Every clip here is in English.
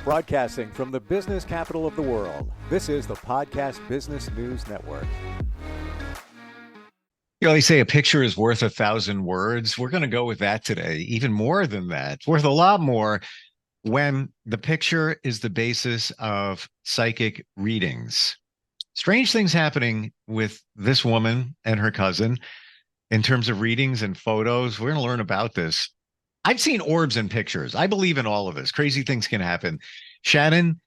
Broadcasting from the business capital of the world, this is the Podcast Business News Network. You always say a picture is worth 1,000 words. We're going to go with that today. Even more than that. It's worth a lot more when the picture is the basis of psychic readings. Strange things happening with this woman and her cousin in terms of readings and photos. We're going to learn about this. I've seen orbs in pictures. I believe in all of this. Crazy things can happen. Shannon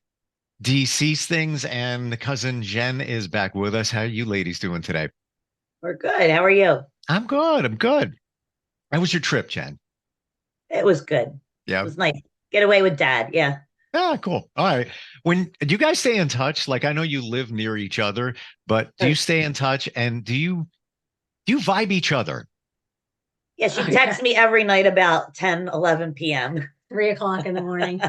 Dee Sees Things, and the cousin Jen is back with us. How are you ladies doing today? We're good. How are you? I'm good. I'm good. How was your trip, Jen? It was good. Yeah. It was nice. Get away with Dad. Yeah. Ah, cool. All right. Do you guys stay in touch? Like, I know you live near each other, but do you stay in touch, and do you vibe each other? Yeah, she texts me every night about 10, 11 p.m. 3 o'clock in the morning.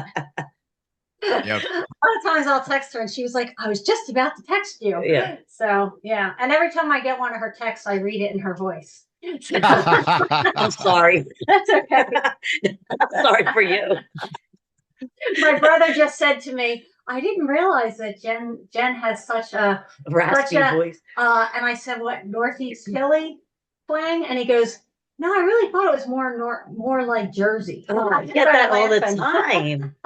Yep. A lot of times I'll text her and she was like, I was just about to text you. Yeah. So, yeah. And every time I get one of her texts, I read it in her voice. I'm sorry. That's okay. I'm sorry for you. My brother just said to me, I didn't realize that Jen has such a Raspy voice. And I said, what, Northeast Philly twang? And he goes, no, I really thought it was more like Jersey. Oh, I get that all the time.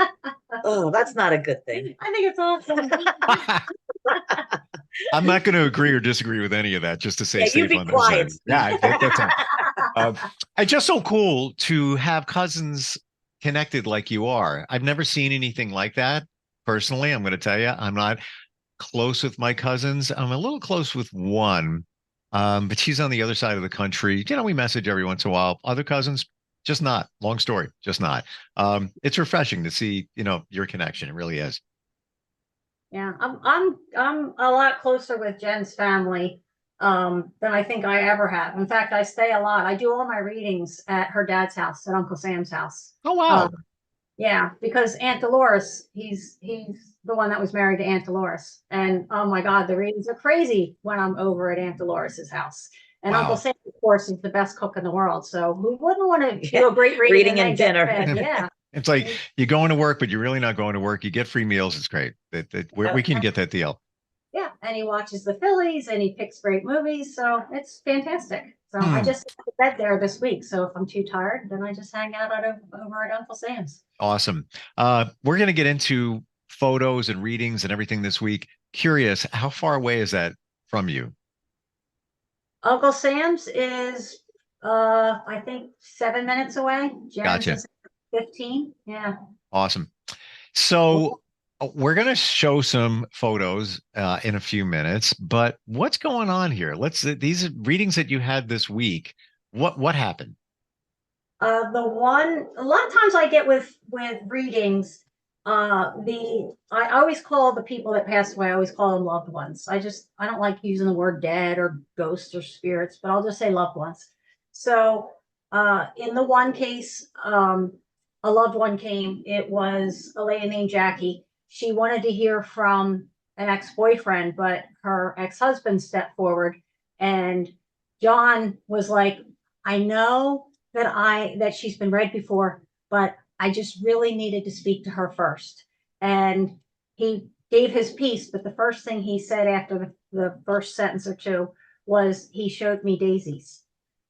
Oh, that's not a good thing. I think it's awesome. I'm not going to agree or disagree with any of that, just to say you safe be on quiet. this end. Yeah, that's it's just so cool to have cousins connected like you are. I've never seen anything like that personally. I'm going to tell you, I'm not close with my cousins. I'm a little close with one, but she's on the other side of the country. You know, we message every once in a while. Other cousins, just not. Long story, just not. It's refreshing to see, your connection. It really is. Yeah, I'm a lot closer with Jen's family than I think I ever have. In fact, I stay a lot. I do all my readings at her dad's house, at Uncle Sam's house. Oh wow. Yeah, because Aunt Dolores, he's the one that was married to Aunt Dolores. And oh my God, the readings are crazy when I'm over at Aunt Dolores's house. And Wow. Uncle Sam, of course, is the best cook in the world. So who wouldn't want to do a great reading and dinner? Yeah. It's like you're going to work, but you're really not going to work. You get free meals. It's great. We can get that deal. Yeah, and he watches the Phillies and he picks great movies. So it's fantastic. So I just went there this week. So if I'm too tired, then I just hang out over at Uncle Sam's. Awesome. We're going to get into photos and readings and everything this week. Curious, how far away is that from you? Uncle Sam's is, I think 7 minutes away. Jen's Gotcha. is 15. Yeah. Awesome. So we're going to show some photos in a few minutes, but what's going on here? These readings that you had this week, what happened? A lot of times I get with readings, I always call the people that passed away, I always call them loved ones. I don't like using the word dead or ghosts or spirits, but I'll just say loved ones. So in the one case, a loved one came. It was a lady named Jackie. She wanted to hear from an ex-boyfriend, but her ex-husband stepped forward, and John was like, I know that she's been read before, but I just really needed to speak to her first. And he gave his piece, but the first thing he said after the first sentence or two was, he showed me daisies.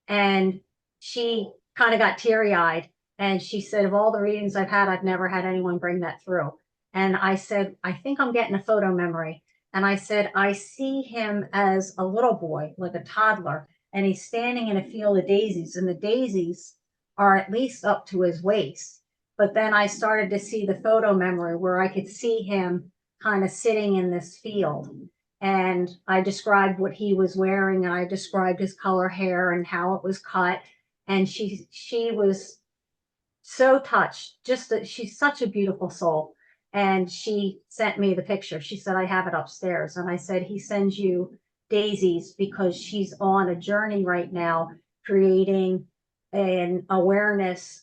And she kind of got teary-eyed. And she said, of all the readings I've had, I've never had anyone bring that through. And I said, I think I'm getting a photo memory. And I said, I see him as a little boy, like a toddler, and he's standing in a field of daisies, and the daisies are at least up to his waist. But then I started to see the photo memory where I could see him kind of sitting in this field. And I described what he was wearing, and I described his color hair and how it was cut. And she was so touched, just that she's such a beautiful soul. And she sent me the picture. She said, I have it upstairs. And I said, he sends you daisies because she's on a journey right now, creating an awareness.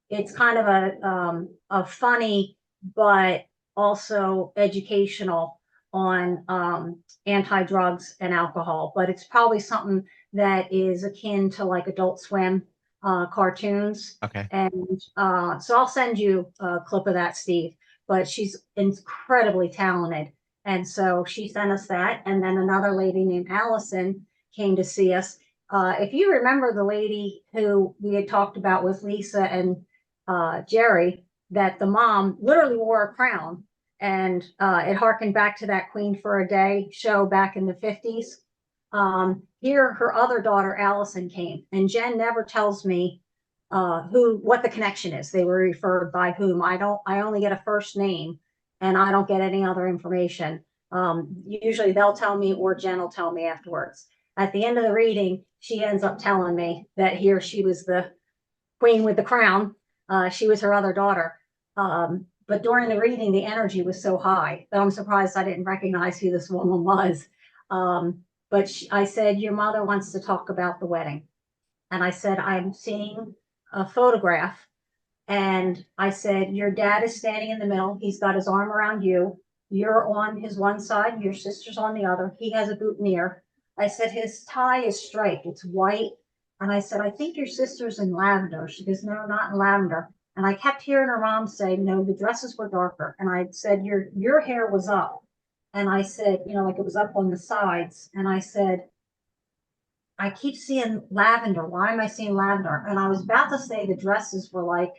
It's kind of a funny, but also educational on anti-drugs and alcohol. But it's probably something that is akin to like Adult Swim cartoons. Okay. And so I'll send you a clip of that, Steve. but she's incredibly talented. And so she sent us that. And then another lady named Allison came to see us. If you remember the lady who we had talked about with Lisa and Jerry, that the mom literally wore a crown, and it harkened back to that Queen for a Day show back in the 50s. Here, her other daughter, Allison, came, and Jen never tells me what the connection is. They were referred by whom. I only get a first name, and I don't get any other information. Usually they'll tell me, or Jen will tell me afterwards. At the end of the reading, she ends up telling me that here she was the queen with the crown. She was her other daughter. But during the reading, the energy was so high that I'm surprised I didn't recognize who this woman was. But I said, your mother wants to talk about the wedding. And I said, I'm seeing a photograph. And I said, your dad is standing in the middle. He's got his arm around you. You're on his one side. Your sister's on the other. He has a boutonniere. I said, his tie is striped. It's white. And I said, I think your sister's in lavender. She goes, no, not in lavender. And I kept hearing her mom say, no, the dresses were darker. And I said, your hair was up. And I said, like it was up on the sides. And I said, I keep seeing lavender. Why am I seeing lavender? And I was about to say the dresses were like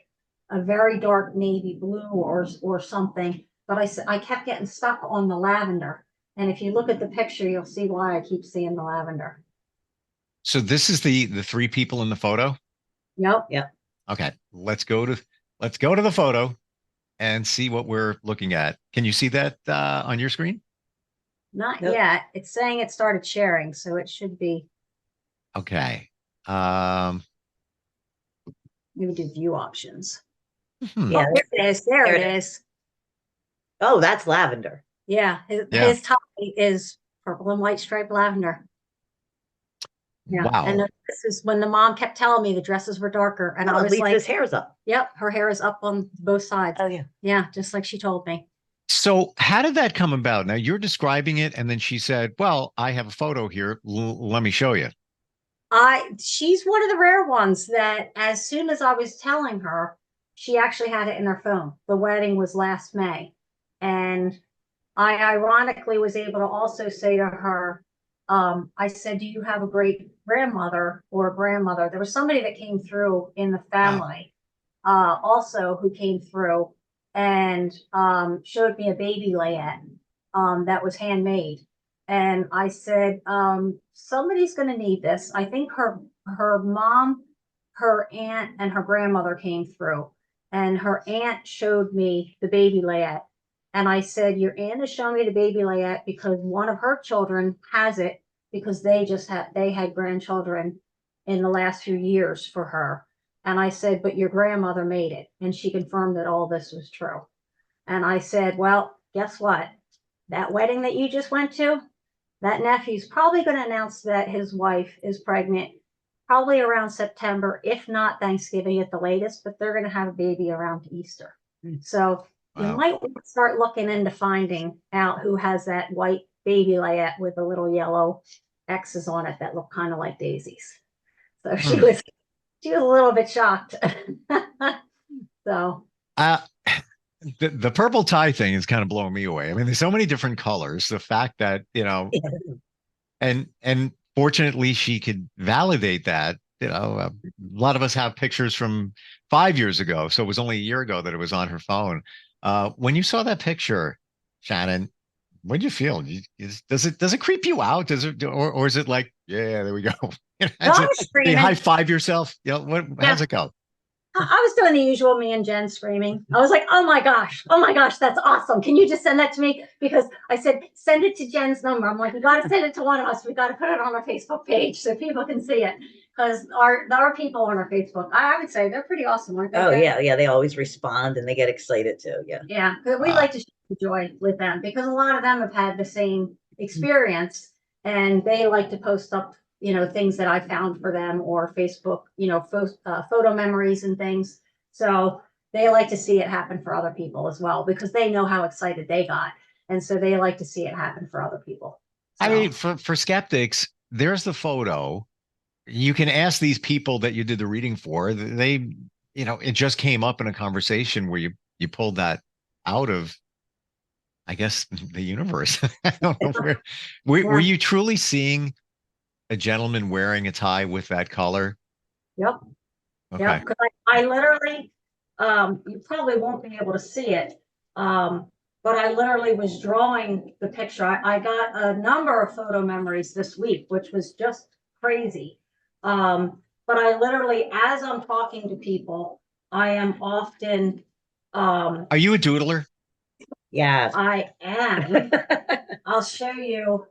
a very dark navy blue or something. But I kept getting stuck on the lavender. And if you look at the picture, you'll see why I keep seeing the lavender. So this is the three people in the photo? Yep. Yep. Okay, let's go to the photo and see what we're looking at. Can you see that on your screen? Not Nope. yet. It's saying it started sharing, so it should be. Okay. Maybe do view options. Yeah. Oh, there it is. There There it it is. Oh, that's lavender. Yeah, his tie is purple and white striped lavender. Yeah. Wow. And this is when the mom kept telling me the dresses were darker. And I At was least like, his hair's up. yep, her hair is up on both sides. Oh, yeah. Yeah, just like she told me. So how did that come about? Now you're describing it, and then she said, well, I have a photo here. Let me show you. She's one of the rare ones that as soon as I was telling her, she actually had it in her phone. The wedding was last May. And I ironically was able to also say to her, I said, do you have a great grandmother or a grandmother? There was somebody that came through in the family, also who came through and showed me a baby layette that was handmade. And I said, somebody's going to need this. I think her mom, her aunt, and her grandmother came through. And her aunt showed me the baby layette. And I said, your aunt is showing me the baby layette because one of her children has it because they had grandchildren in the last few years for her. And I said, but your grandmother made it. And she confirmed that all this was true. And I said, well, guess what? That wedding that you just went to, that nephew's probably going to announce that his wife is pregnant probably around September, if not Thanksgiving at the latest, but they're going to have a baby around Easter. So you might start looking into finding out who has that white baby layette with the little yellow X's on it that look kind of like daisies. So she was a little bit shocked. So the purple tie thing is kind of blowing me away. I mean, there's so many different colors. The fact that, and fortunately she could validate that, a lot of us have pictures from 5 years ago. So it was only a year ago that it was on her phone. When you saw that picture, Shannon, what did you feel? Does it creep you out? Does it, or is it like, yeah, there we go. I was screaming. You high five yourself. How's it go? I was doing the usual me and Jen screaming. I was like, oh my gosh, that's awesome. Can you just send that to me? Because I said, send it to Jen's number. I'm like, we got to send it to one of us. We got to put it on our Facebook page so people can see it. Because our people on our Facebook, I would say they're pretty awesome, aren't they? Oh, yeah. They always respond and they get excited too. Yeah. Yeah. We like to share the joy with them because a lot of them have had the same experience and they like to post up things that I found for them or Facebook, photo memories and things. So they like to see it happen for other people as well, because they know how excited they got. And so they like to see it happen for other people. So. I mean, for skeptics, there's the photo. You can ask these people that you did the reading for. They, it just came up in a conversation where you pulled that out of, I guess, the universe. I don't know were Yeah. you truly seeing a gentleman wearing a tie with that color? Yep. Okay. Yep. 'Cause I literally, you probably won't be able to see it. But I literally was drawing the picture. I got a number of photo memories this week, which was just crazy. But I literally, as I'm talking to people, I am often, Are you a doodler? Yes. I am, I'll show you.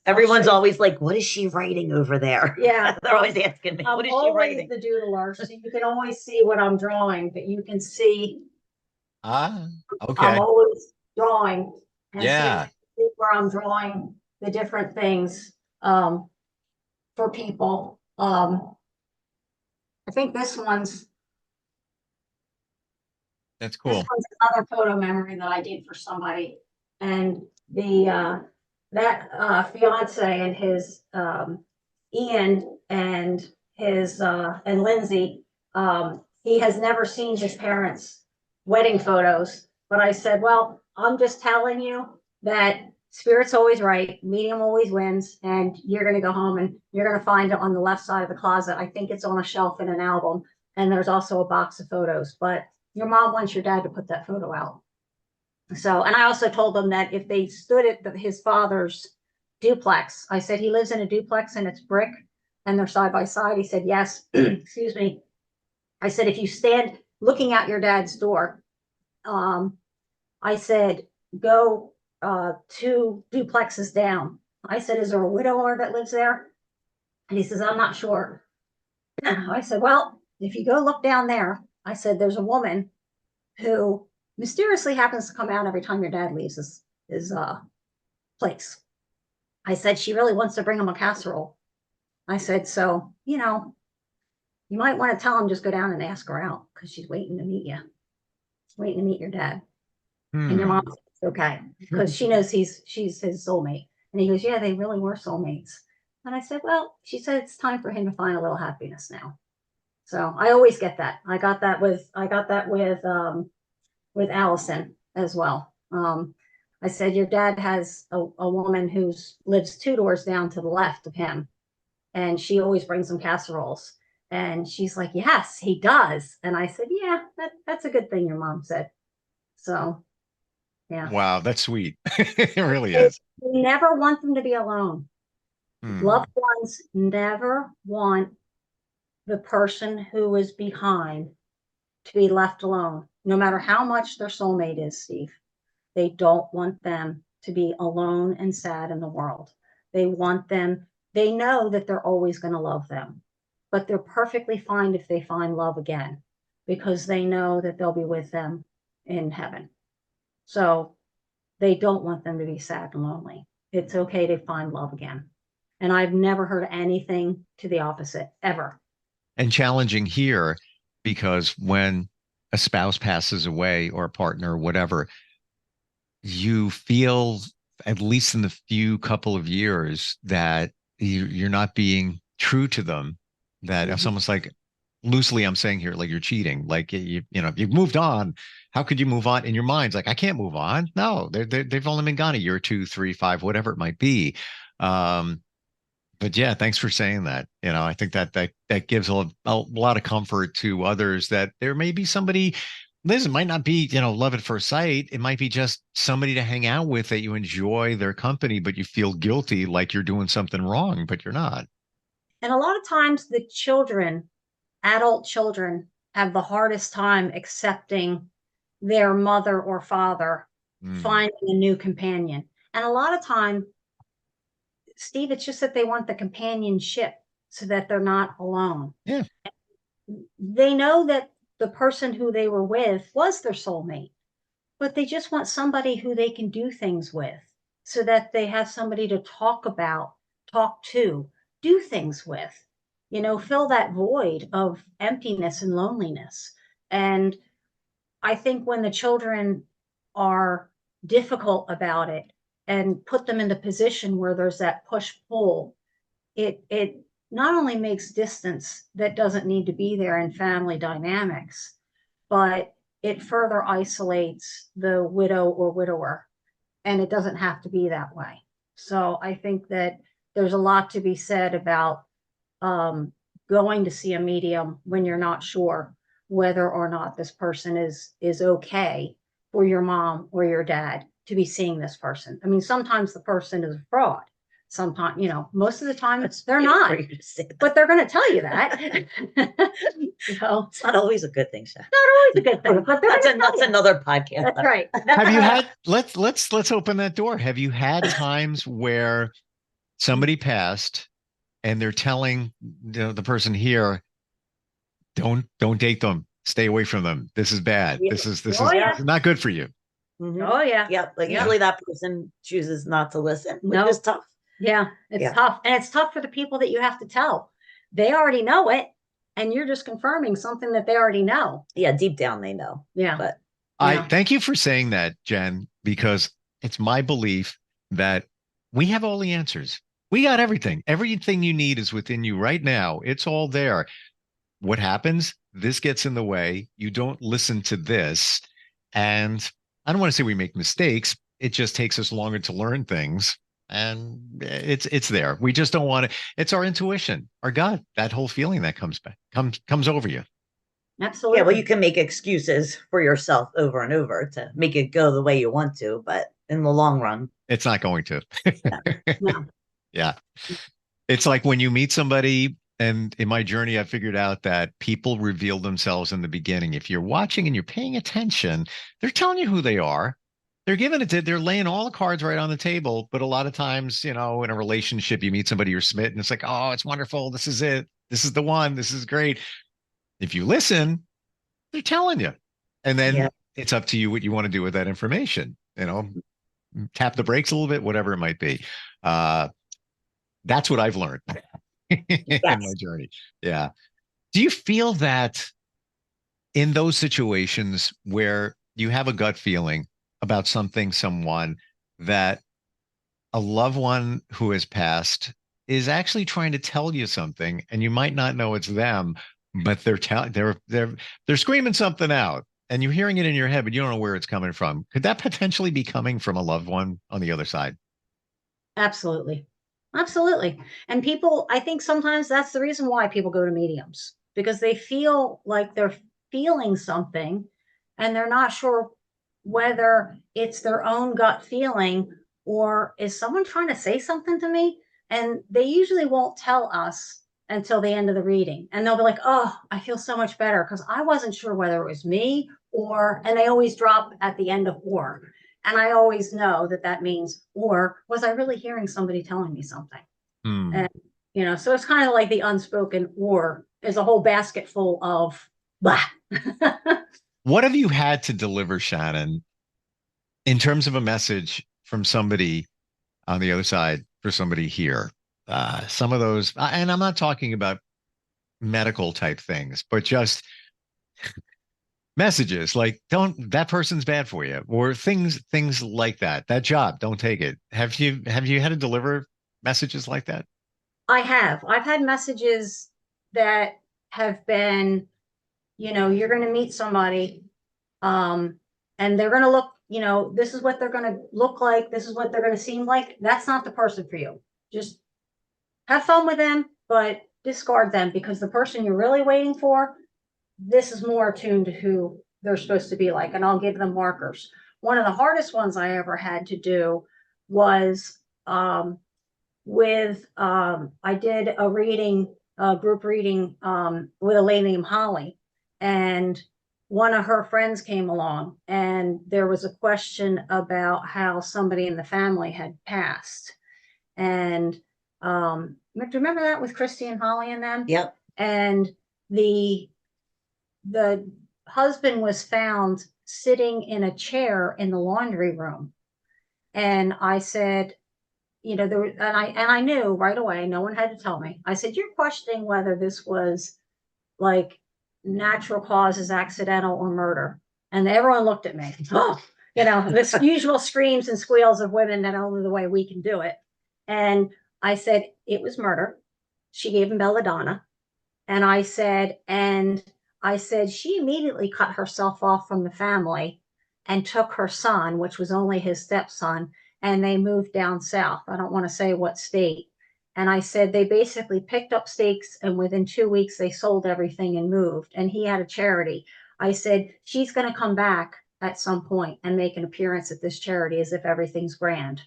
Everyone's always like, what is she writing over there? Yeah. They're always asking me, I'm what is she always writing? the doodler, so you can always see what I'm drawing, but you can see Ah, I'm okay. always drawing. And so you Yeah, can see where I'm drawing the different things for people. I think that's this cool. one's another photo memory that I did for somebody. And the that fiance and his Ian and his and Lindsay, he has never seen his parents' wedding photos. But I said, well, I'm just telling you that spirit's always right, medium always wins, and you're gonna go home and you're gonna find it on the left side of the closet. I think it's on a shelf in an album, and there's also a box of photos. But your mom wants your dad to put that photo out. So, and I also told them that if they stood at his father's duplex, I said, he lives in a duplex and it's brick and they're side by side. He said, yes, excuse me. I said, if you stand looking out your dad's door, I said, go 2 duplexes down. I said, is there a widower that lives there? And he says, I'm not sure. I said, well, if you go look down there, I said, there's a woman who mysteriously happens to come out every time your dad leaves his place. I said, she really wants to bring him a casserole. I said, so, you might want to tell him, just go down and ask her out because she's waiting to meet you. She's waiting to meet your dad. And your mom Hmm. said, it's okay, because she knows she's his soulmate. And he goes, yeah, they really were soulmates. And I said, well, she said it's time for him to find a little happiness now. So I always get that. I got that with Allison as well. I said, your dad has a woman who's lives 2 doors down to the left of him, and she always brings him casseroles. And she's like, yes, he does. And I said, yeah, that's a good thing your mom said. So, yeah. Wow, that's sweet. It really They is. never want them to be alone. Hmm. Loved ones never want the person who is behind to be left alone, no matter how much their soulmate is, Steve. They don't want them to be alone and sad in the world. They want them, they know that they're always going to love them, but they're perfectly fine if they find love again because they know that they'll be with them in heaven. So they don't want them to be sad and lonely. It's okay to find love again. And I've never heard anything to the opposite, ever. And challenging here because when a spouse passes away or a partner or whatever, you feel, at least in the few couple of years, that you're not being true to them. That if Mhm. someone's like, loosely, I'm saying here, like you're cheating, like you've moved on. How could you move on? In your mind's like, I can't move on. No, they've only been gone a year, 2, 3, 5, whatever it might be. Um, but yeah, thanks for saying that. I think that gives a lot of comfort to others that there may be somebody. Liz, it might not be, love at first sight. It might be just somebody to hang out with that you enjoy their company, but you feel guilty like you're doing something wrong, but you're not. And a lot of times the adult children, have the hardest time accepting their mother or father Mm. finding a new companion. And a lot of time, Steve, it's just that they want the companionship so that they're not alone. Yeah. They know that the person who they were with was their soulmate, but they just want somebody who they can do things with so that they have somebody to talk to, do things with, fill that void of emptiness and loneliness. And I think when the children are difficult about it and put them in the position where there's that push pull, it not only makes distance that doesn't need to be there in family dynamics, but it further isolates the widow or widower, and it doesn't have to be that way. So I think that there's a lot to be said about going to see a medium when you're not sure whether or not this person is okay for your mom or your dad to be seeing this person. I mean, sometimes the person is a fraud. Sometimes, you know, most of the time they're not, For you to say that. but they're going to tell you that. So It's not always a good thing, Sha. not always a good thing, but That's another podcast. that's right. Have you had, let's open that door. Have you had times where somebody passed and they're telling the person here, don't date them, stay away from them, this is bad, this is Oh, yeah. not good for you? Mhm. Oh yeah. Yep. Like Yeah. usually that person chooses not to listen, which No. is tough. Yeah, it's Yeah. tough. And it's tough for the people that you have to tell. They already know it, and you're just confirming something that they already know. Yeah, deep down they know. Yeah. But I Yeah. thank you for saying that, Jen, because it's my belief that we have all the answers. We got everything. Everything you need is within you right now. It's all there. What happens? This gets in the way. You don't listen to this. And I don't want to say we make mistakes. It just takes us longer to learn things. And it's there. We just don't want to. It's our intuition, our gut, that whole feeling that comes over you. Absolutely. yeah, well, you can make excuses for yourself over and over to make it go the way you want to, but in the long run, It's not going to. No. Yeah. It's like when you meet somebody, and in my journey, I figured out that people reveal themselves in the beginning. If you're watching and you're paying attention, they're telling you who they are. They're giving it to, they're laying all the cards right on the table. But a lot of times, in a relationship, you meet somebody you're smitten. It's like, oh, it's wonderful. This is it. This is the one. This is great. If you listen, they're telling you. And then Yeah. it's up to you what you want to do with that information. Tap the brakes a little bit, whatever it might be. That's what I've learned in my journey. Yeah. Do you feel that in those situations where you have a gut feeling about something, someone, that a loved one who has passed is actually trying to tell you something, and you might not know it's them, but they're screaming something out, and you're hearing it in your head, but you don't know where it's coming from? Could that potentially be coming from a loved one on the other side? Absolutely. Absolutely. And people, I think sometimes that's the reason why people go to mediums, because they feel like they're feeling something and they're not sure whether it's their own gut feeling or is someone trying to say something to me? And they usually won't tell us until the end of the reading. And they'll be like, oh, I feel so much better because I wasn't sure whether it was me and they always drop at the end of or. And I always know that means, or was I really hearing somebody telling me something? Hmm. And, so it's kind of like the unspoken or is a whole basket full of blah. What have you had to deliver, Shannon, in terms of a message from somebody on the other side for somebody here? Some of those, and I'm not talking about medical type things, but just messages like, that person's bad for you, or things like that. That job, don't take it. Have you had to deliver messages like that? I've had messages that have been, you're going to meet somebody, and they're going to look, this is what they're going to look like. This is what they're going to seem like. That's not the person for you. Just have fun with them, but discard them, because the person you're really waiting for, this is more attuned to who they're supposed to be like. And I'll give them markers. One of the hardest ones I ever had to do was, I did a reading, group reading, with a lady named Holly, and one of her friends came along, and there was a question about how somebody in the family had passed. And, do you remember that with Christy and Holly and them? Yep. And the husband was found sitting in a chair in the laundry room. And I said, I knew right away, no one had to tell me. I said, you're questioning whether this was like natural causes, accidental, or murder. And everyone looked at me. Oh, this usual screams and squeals of women, that only the way we can do it. And I said, it was murder. She gave him belladonna. And I said, and I said she immediately cut herself off from the family and took her son, which was only his stepson, and they moved down south. I don't want to say what state. And I said they basically picked up stakes, and within 2 weeks they sold everything and moved. And he had a charity. I said she's going to come back at some point and make an appearance at this charity as if everything's grand.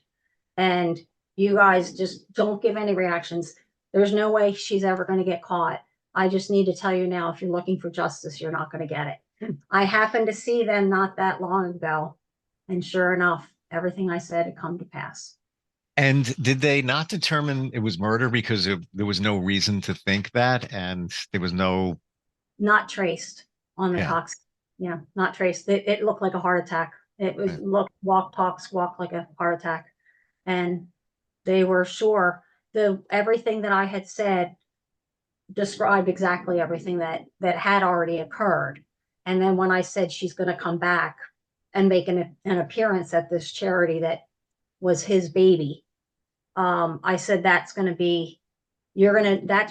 And you guys just don't give any reactions. There's no way she's ever going to get caught. I just need to tell you now, if you're looking for justice, you're not going to get it. I happened to see them not that long ago, and sure enough, everything I said had come to pass. And did they not determine it was murder because there was no reason to think that, and there was no? Not traced on the Yeah. tox. Yeah, not traced. It looked like a heart attack. It was walk, talk, squawk like a heart attack. And they were sure everything that I had said described exactly everything that had already occurred. And then when I said she's going to come back and make an appearance at this charity that was his baby, I said that's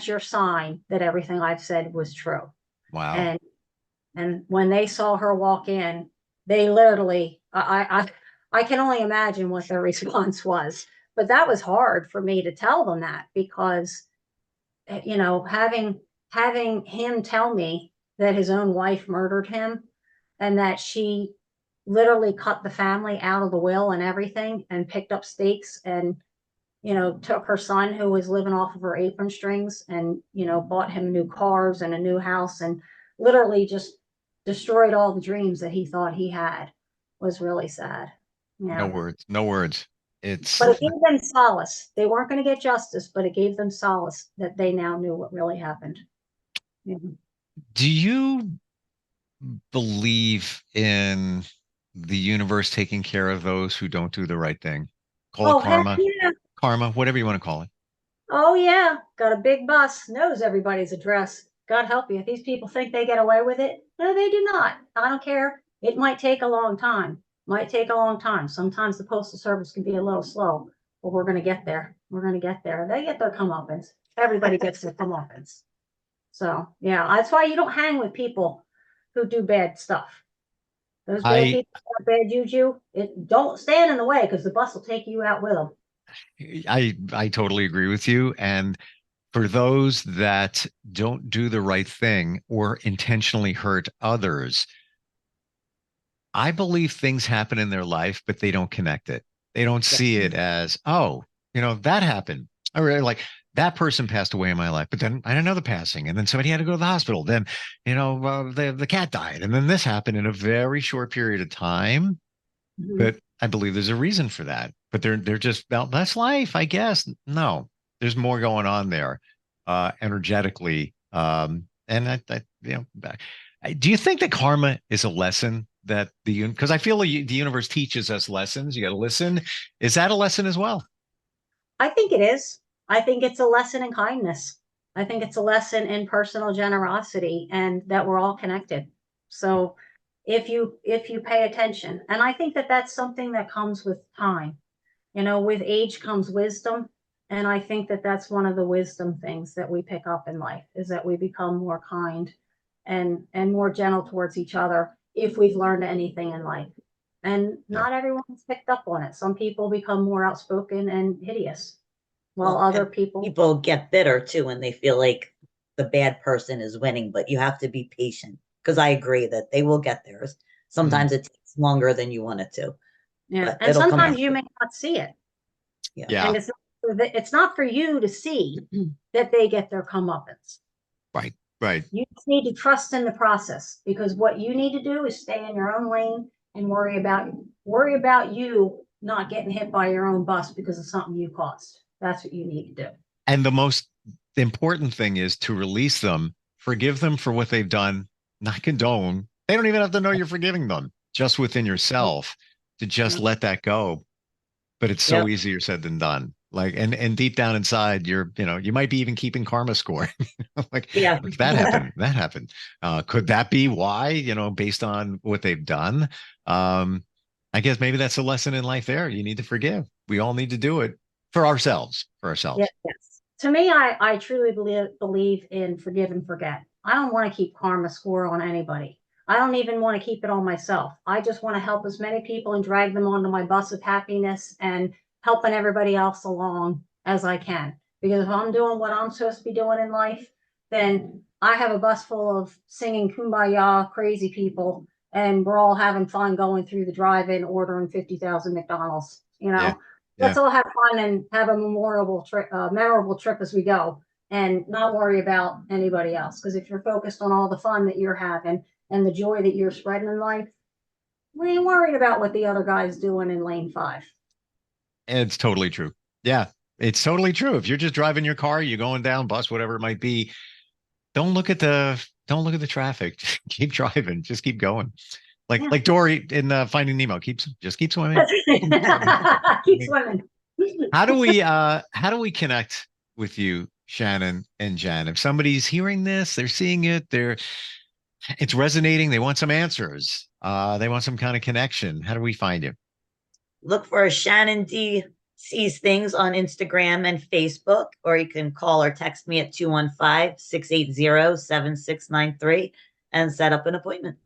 your sign that everything I've said was true. Wow. And when they saw her walk in, they literally, I can only imagine what their response was. But that was hard for me to tell them that, because, having him tell me that his own wife murdered him and that she literally cut the family out of the will and everything and picked up stakes and, took her son who was living off of her apron strings and, bought him new cars and a new house and literally just destroyed all the dreams that he thought he had, was really sad. Yeah. No words. No words. But it gave them solace. They weren't going to get justice, but it gave them solace that they now knew what really happened. Yeah. Do you believe in the universe taking care of those who don't do the right thing? Call it karma, yeah. karma, whatever you want to call it. Oh, yeah. Got a big bus, knows everybody's address. God help you. If these people think they get away with it, no, they do not. I don't care. It might take a long time. Sometimes the Postal Service can be a little slow, but we're going to get there. We're going to get there. They get their comeuppance. Everybody gets their comeuppance. So, yeah, that's why you don't hang with people who do bad stuff. Those bad people have bad juju. Don't stand in the way, because the bus will take you out with them. I totally agree with you. And for those that don't do the right thing or intentionally hurt others, I believe things happen in their life, but they don't connect it. They don't see it as, oh, that happened. I really like that person passed away in my life, but then I had another passing, and then somebody had to go to the hospital. Then, the cat died, and then this happened in a very short period of time. Mm-hmm. But I believe there's a reason for that. But they're just, well, that's life, I guess. No, there's more going on there, energetically. And do you think that karma is a lesson that because I feel like the universe teaches us lessons. You got to listen. Is that a lesson as well? I think it is. I think it's a lesson in kindness. I think it's a lesson in personal generosity, and that we're all connected. So if you pay attention, and I think that that's something that comes with time, with age comes wisdom. And I think that that's one of the wisdom things that we pick up in life, is that we become more kind and more gentle towards each other if we've learned anything in life. And not everyone's picked up on it. Some people become more outspoken and hideous, while other people get bitter too when they feel like the bad person is winning. But you have to be patient, because I agree that they will get theirs. Sometimes it takes longer than you want it to. Yeah, and sometimes you may not see it. Yeah. And it's not for you to see that they get their comeuppance. Right. You just need to trust in the process, because what you need to do is stay in your own lane and worry about you not getting hit by your own bus because of something you caused. That's what you need to do. And the most important thing is to release them, forgive them for what they've done, not condone. They don't even have to know you're forgiving them, just within yourself, to just let that go. But it's so easier said than done. Like, and deep down inside, you might be even keeping karma score. Like that happened. Could that be why, based on what they've done? I guess maybe that's a lesson in life there. You need to forgive. We all need to do it for ourselves. Yes. To me, I truly believe in forgive and forget. I don't want to keep karma score on anybody. I don't even want to keep it on myself. I just want to help as many people and drag them onto my bus of happiness and helping everybody else along as I can. Because if I'm doing what I'm supposed to be doing in life, then I have a bus full of singing Kumbaya crazy people, and we're all having fun going through the drive-in, ordering 50,000 McDonald's. Yeah. Let's all have fun and have a memorable trip as we go, and not worry about anybody else. Because if you're focused on all the fun that you're having and the joy that you're spreading in life, we ain't worried about what the other guy's doing in lane 5. It's totally true. Yeah, it's totally true. If you're just driving your car, you're going down, bus, whatever it might be, don't look at the traffic. Just keep driving. Just keep going. Like Dory in Finding Nemo. Keep swimming. Keep swimming. How do we connect with you, Shannon and Jen? If somebody's hearing this, they're seeing it, it's resonating, they want some answers. They want some kind of connection. How do we find you? Look for Shannon Dee Sees Things on Instagram and Facebook, or you can call or text me at 215-680-7693 and set up an appointment.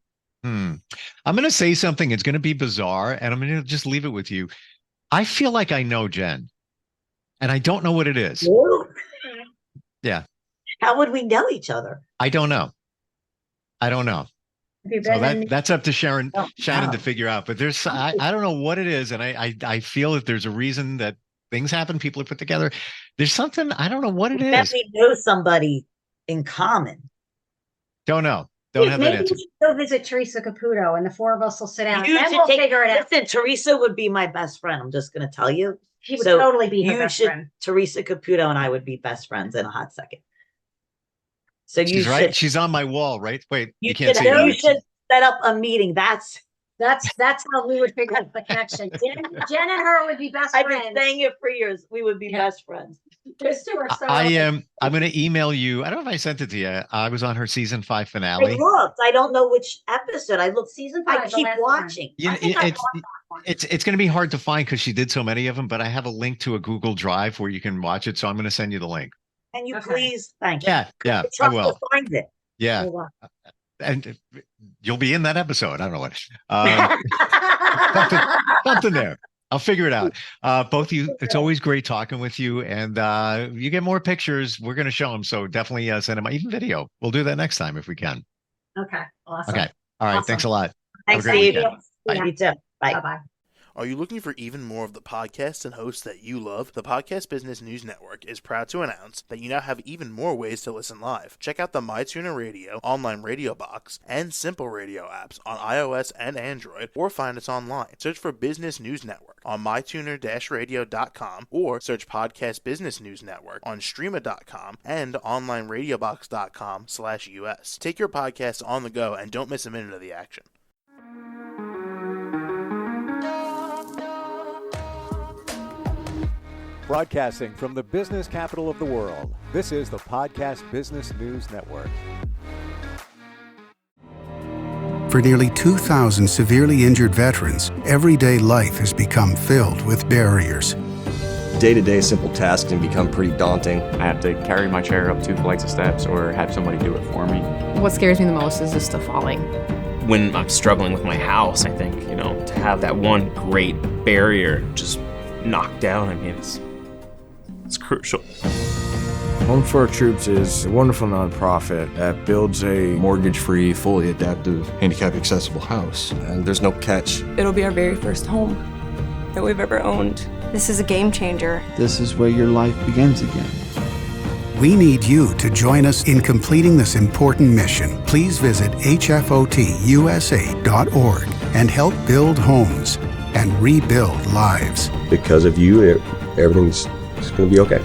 I'm going to say something. It's going to be bizarre, and I'm going to just leave it with you. I feel like I know Jen, and I don't know what it is. Whoa. Yeah. How would we know each other? I don't know. So that's up to Shannon to figure out. But there's I don't know what it is, and I feel that there's a reason that things happen. People are put together. There's something, I don't know what it is. We know somebody in common. Don't know. Don't have that answer. Maybe we should go visit Teresa Caputo, and the 4 of us will sit down, and we'll figure it out. Listen, Teresa would be my best friend. I'm just going to tell you. She would totally be her best friend. Teresa Caputo and I would be best friends in a hot second. So She's right. She's on my wall, right? Wait, you can't see her. You should set up a meeting. That's how we would figure out the connection. Jen and her would be best friends. I've been saying it for years. We would be best friends. Those two are so I'm going to email you. I don't know if I sent it to you. I was on her season 5 finale. I looked. I don't know which episode. I looked. Season 5. I keep watching. It's going to be hard to find because she did so many of them. But I have a link to a Google Drive where you can watch it. So I'm going to send you the link. Can you please? Thank you. Yeah, I will. Find it. Yeah. And you'll be in that episode. I don't know what. Something there. I'll figure it out. Both of you, it's always great talking with you. And you get more pictures, we're going to show them. So definitely send them, even video. We'll do that next time if we can. Okay. Awesome. Okay. All right. Awesome. Thanks a lot. Thanks, Steve. Bye. You too. Bye. Bye-bye. Are you looking for even more of the podcasts and hosts that you love? The Podcast Business News Network is proud to announce that you now have even more ways to listen live. Check out the MyTuner Radio, online radio box, and Simple Radio apps on iOS and Android, or find us online. Search for Business News Network on mytuner-radio.com, or search Podcast Business News Network on streama.com and onlineradiobox.com/US. Take your podcast on the go and don't miss a minute of the action. Broadcasting from the business capital of the world, this is the Podcast Business News Network. For nearly 2,000 severely injured veterans, everyday life has become filled with barriers. Day-to-day simple tasks can become pretty daunting. I have to carry my chair up 2 flights of steps or have somebody do it for me. What scares me the most is just the falling. When I'm struggling with my house, I think, to have that one great barrier just knocked down, it's crucial. Home for Our Troops is a wonderful nonprofit that builds a mortgage-free, fully adaptive, handicap-accessible house. And there's no catch. It'll be our very first home that we've ever owned. This is a game changer. This is where your life begins again. We need you to join us in completing this important mission. Please visit hfotusa.org and help build homes and rebuild lives. Because of you, everything's going to be okay.